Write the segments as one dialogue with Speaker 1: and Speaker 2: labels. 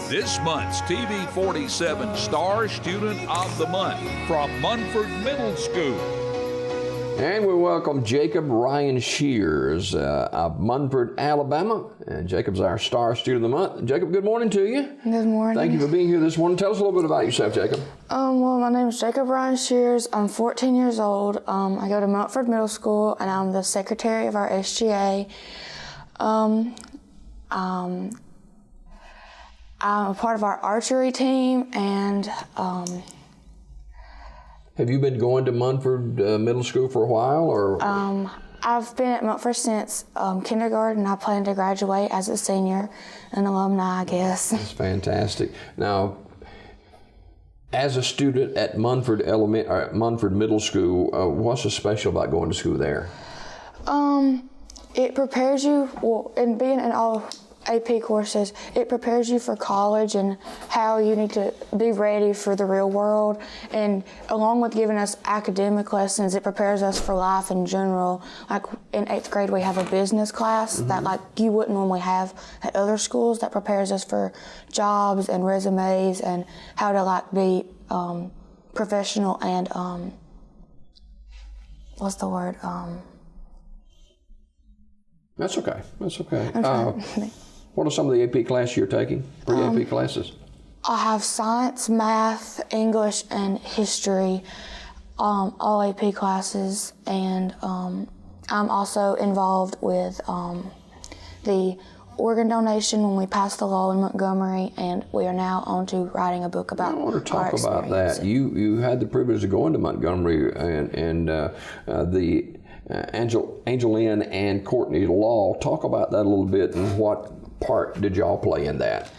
Speaker 1: This month's TV 47 Star Student of the Month from Munford Middle School.
Speaker 2: And we welcome Jacob Ryan Shears of Munford, Alabama. And Jacob's our Star Student of the Month. Jacob, good morning to you.
Speaker 3: Good morning.
Speaker 2: Thank you for being here this morning. Tell us a little bit about yourself, Jacob.
Speaker 3: Well, my name is Jacob Ryan Shears. I'm 14 years old. I go to Munford Middle School, and I'm the secretary of our SGA. I'm a part of our archery team, and
Speaker 2: Have you been going to Munford Middle School for a while, or?
Speaker 3: I've been at Munford since kindergarten. I plan to graduate as a senior, an alumni, I guess.
Speaker 2: That's fantastic. Now, as a student at Munford Middle School, what's so special about going to school there?
Speaker 3: It prepares you, and being in all AP courses, it prepares you for college and how you need to be ready for the real world. And along with giving us academic lessons, it prepares us for life in general. Like in 8th grade, we have a business class that like you wouldn't normally have at other schools, that prepares us for jobs and resumes and how to like be professional and what's the word?
Speaker 2: That's okay. That's okay.
Speaker 3: I'm trying to
Speaker 2: what are some of the AP classes you're taking? AP classes?
Speaker 3: I have science, math, English, and history, all AP classes, and I'm also involved with the organ donation when we passed the law in Montgomery, and we are now on to writing a book about.
Speaker 2: I want to talk about that. You had the privilege of going to Montgomery and the Angeline and Courtney law. Talk about that a little bit, and what part did y'all play in that?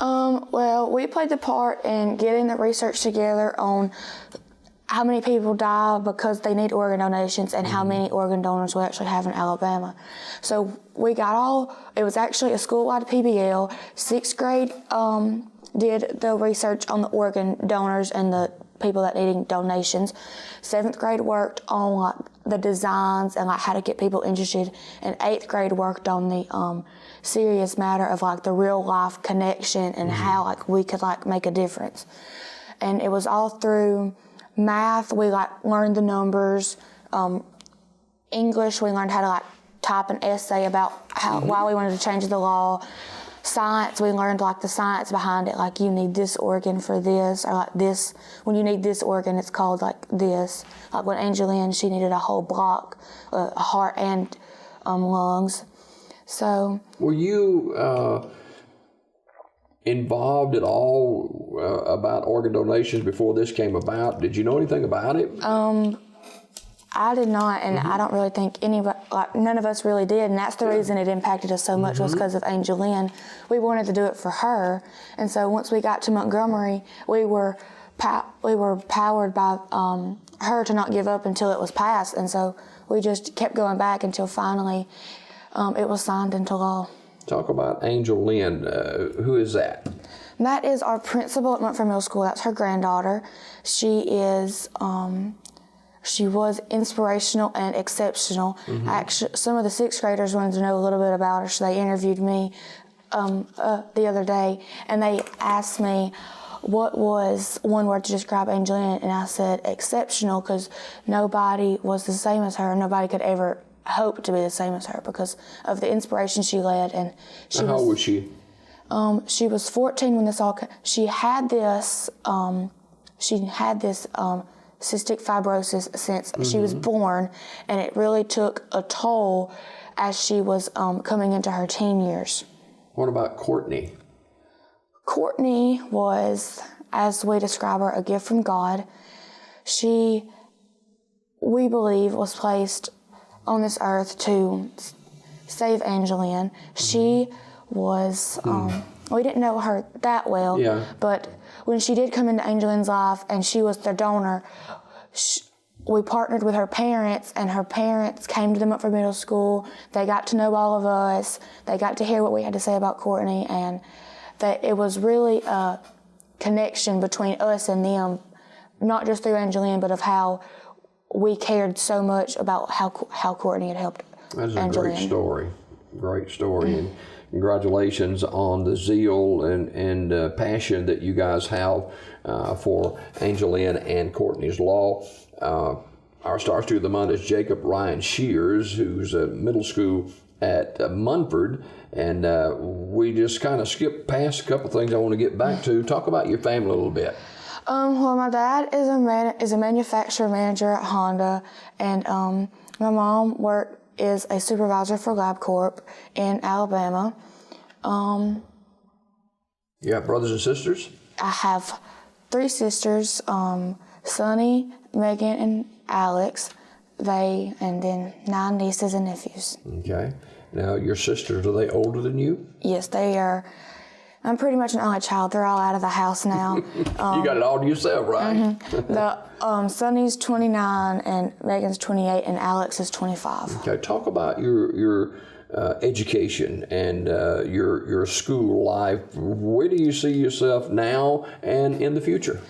Speaker 3: Well, we played the part in getting the research together on how many people die because they need organ donations and how many organ donors we actually have in Alabama. So we got it was actually a school-wide PBL. 6th grade did the research on the organ donors and the people that needing donations. 7th grade worked on like the designs and like how to get people interested, and 8th grade worked on the serious matter of like the real life connection and how like we could like make a difference. And it was all through math. We like learned the numbers. English, we learned how to like type an essay about why we wanted to change the law. Science, we learned like the science behind it, like you need this organ for this, or like this, when you need this organ, it's called like this. Like when Angeline, she needed a whole block, a heart and lungs. So. Were
Speaker 2: you involved at all about organ donations before this came about? Did you know anything about it?
Speaker 3: I did not, and I don't really think anybody, like none of us really did, and that's the reason it impacted us so much was because of Angeline. We wanted to do it for her, and so once we got to Montgomery, we were powered by her to not give up until it was passed, and so we just kept going back until finally it was signed into law. Talk
Speaker 2: about Angeline. Who is that?
Speaker 3: That is our principal at Munford Middle School. That's her granddaughter. She is. She was inspirational and exceptional. Actually, some of the 6th graders wanted to know a little bit about her, so they interviewed me the other day, and they asked me what was one word to describe Angeline, and I said exceptional, because nobody was the same as her. Nobody could ever hope to be the same as her because of the inspiration she led. And
Speaker 2: how old was she?
Speaker 3: She was 14 when this all came. She had this cystic fibrosis since she was born, and it really took a toll as she was coming into her teen years.
Speaker 2: What about Courtney?
Speaker 3: Courtney was, as we describe her, a gift from God. She, we believe, was placed on this earth to save Angeline. She was, we didn't know her that well, but when she did come into Angeline's life and she was the donor, we partnered with her parents, and her parents came to the Munford Middle School. They got to know all of us. They got to hear what we had to say about Courtney, and that it was really a connection between us and them, not just through Angeline, but of how we cared so much about how Courtney had helped Angeline.
Speaker 2: That's a great story. And congratulations on the zeal and passion that you guys have for Angelina and Courtney's Law. Our Star Student of the Month is Jacob Ryan Shears, who's a middle school at Munford, and we just kind of skipped past a couple things I want to get back to. Talk about your family a little bit.
Speaker 3: Well, my dad is a manufacturer manager at Honda, and my mom is a supervisor for LabCorp in Alabama.
Speaker 2: You have brothers and sisters?
Speaker 3: I have 3 sisters, Sonny, Megan, and Alex. And then 9 nieces and nephews.
Speaker 2: Okay. Now, your sisters, are they older than you?
Speaker 3: Yes, they are. I'm pretty much an only child. They're all out of the house now.
Speaker 2: You got it all to yourself, right?
Speaker 3: Mm-hmm. Sonny's 29, and Megan's 28, and Alex is 25.
Speaker 2: Okay. Talk about your education and your school life. Where do you see yourself now and in the future?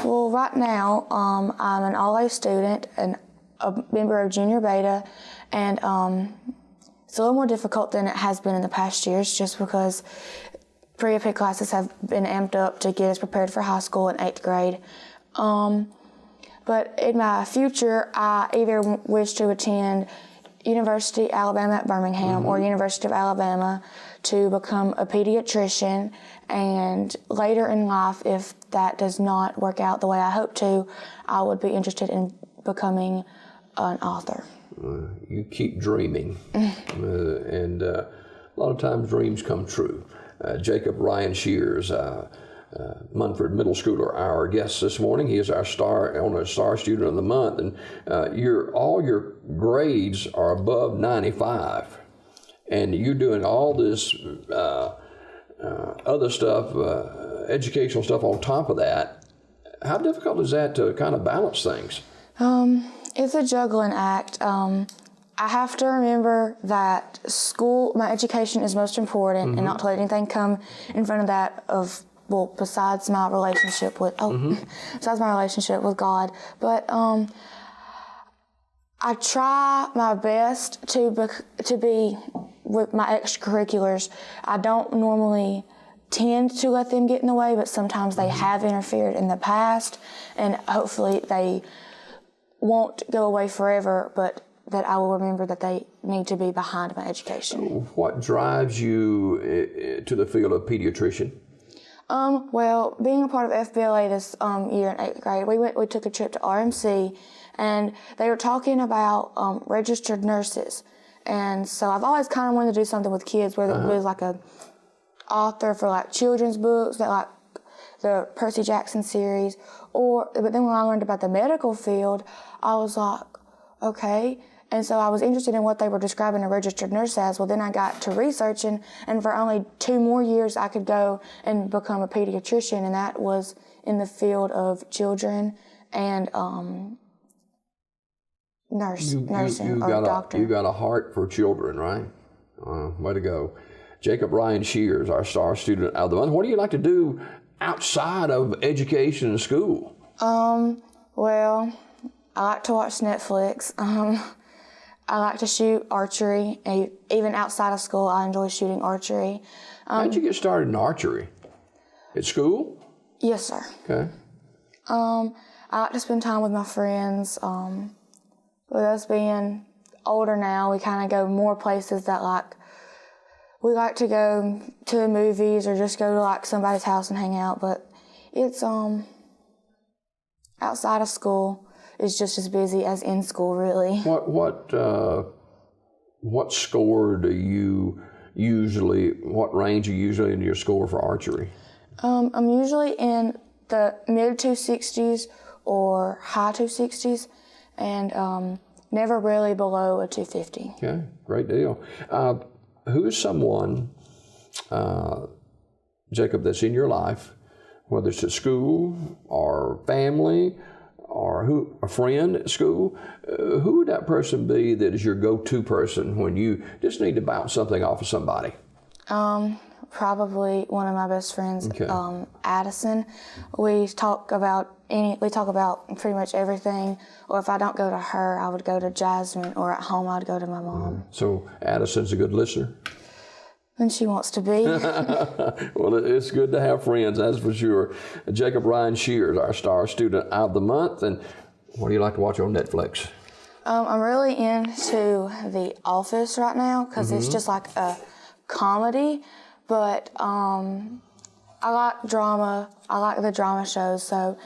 Speaker 3: Well, right now, I'm an all-A student and a member of Junior Beta, and it's a little more difficult than it has been in the past years, just because pre-AP classes have been amped up to get us prepared for high school in 8th grade. But in my future, I either wish to attend University of Alabama at Birmingham or University of Alabama to become a pediatrician, and later in life, if that does not work out the way I hope to, I would be interested in becoming an author.
Speaker 2: You keep dreaming, and a lot of times dreams come true. Jacob Ryan Shears, Munford Middle Schooler, our guest this morning. He is our Star Student of the Month, and all your grades are above 95, and you're doing all this other stuff, educational stuff on top of that. How difficult is that to kind of balance things?
Speaker 3: It's a juggling act. I have to remember that my education is most important, and not to let anything come in front of that besides my relationship with God. But I try my best to be with my extracurriculars. I don't normally tend to let them get in the way, but sometimes they have interfered in the past, and hopefully they won't go away forever, but that I will remember that they need to be behind my education.
Speaker 2: What drives you to the field of pediatrician?
Speaker 3: Well, being a part of FBLA this year in 8th grade, we took a trip to RMC, and they were talking about registered nurses. And so I've always kind of wanted to do something with kids, whether it was like a author for like children's books, like the Percy Jackson series, but then when I learned about the medical field, I was like, okay. And so I was interested in what they were describing a registered nurse as. Well, then I got to researching, and for only 2 more years I could go and become a pediatrician, and that was in the field of children and nursing or doctor.
Speaker 2: You got a heart for children, right? Way to go. Jacob Ryan Shears, our Star Student of the Month. What do you like to do outside of education and school?
Speaker 3: Well, I like to watch Netflix. I like to shoot archery. Even outside of school, I enjoy shooting archery.
Speaker 2: How did you get started in archery? At school?
Speaker 3: Yes, sir.
Speaker 2: Okay.
Speaker 3: I like to spend time with my friends. With us being older now, we kind of go more places that we like to go to the movies or just go to somebody's house and hang out. But it's outside of school. It's just as busy as in school, really. What score do you usually? What range are you usually in your score for archery? I'm usually in the mid 260s or high 260s, and never really below a 250.
Speaker 2: Okay, great deal. Who is someone, Jacob, that's in your life, whether it's at school or family, or a friend at school, who would that person be that is your go-to person when you just need to bounce something off of somebody?
Speaker 3: Probably one of my best friends,
Speaker 2: okay.
Speaker 3: Addison. We talk about pretty much everything, or if I don't go to her, I would go to Jasmine, or at home I'd go to my mom.
Speaker 2: So Addison's a good listener?
Speaker 3: when she wants to be.
Speaker 2: Well, it's good to have friends, that's for sure. Jacob Ryan Shears, our Star Student of the Month. And what do you like to watch on Netflix?
Speaker 3: I'm really into The Office right now because it's just like a comedy, but I like drama. I like the drama shows. So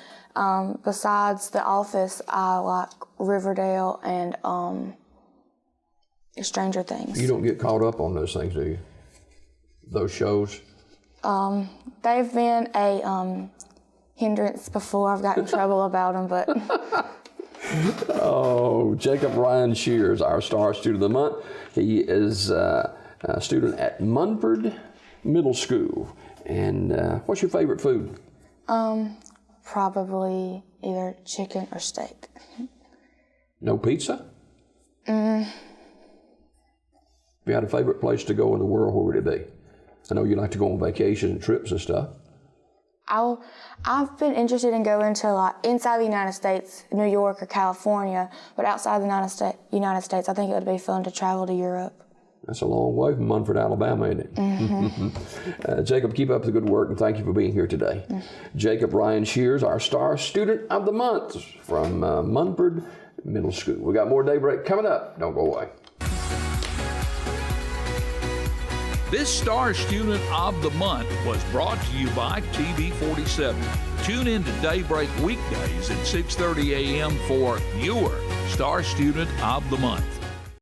Speaker 3: besides The Office, I like Riverdale and Stranger Things.
Speaker 2: You don't get caught up on those things, do you? Those shows?
Speaker 3: They've been a hindrance before. I've gotten in trouble about them, but...
Speaker 2: Oh, Jacob Ryan Shears, our Star Student of the Month. He is a student at Munford Middle School. And what's your favorite food?
Speaker 3: Probably either chicken or steak.
Speaker 2: No pizza? If you had a favorite place to go in the world, where would it be? I know you like to go on vacation and trips and stuff.
Speaker 3: I've been interested in going to like inside the United States, New York or California, but outside the United States, I think it would be fun to travel to Europe.
Speaker 2: That's a long way from Munford, Alabama, isn't it? Jacob, keep up the good work, and thank you for being here today. Jacob Ryan Shears, our Star Student of the Month from Munford Middle School. We got more Daybreak coming up. Don't go away.
Speaker 1: This Star Student of the Month was brought to you by TV47. Tune in to Daybreak weekdays at 6:30 a.m. for your Star Student of the Month.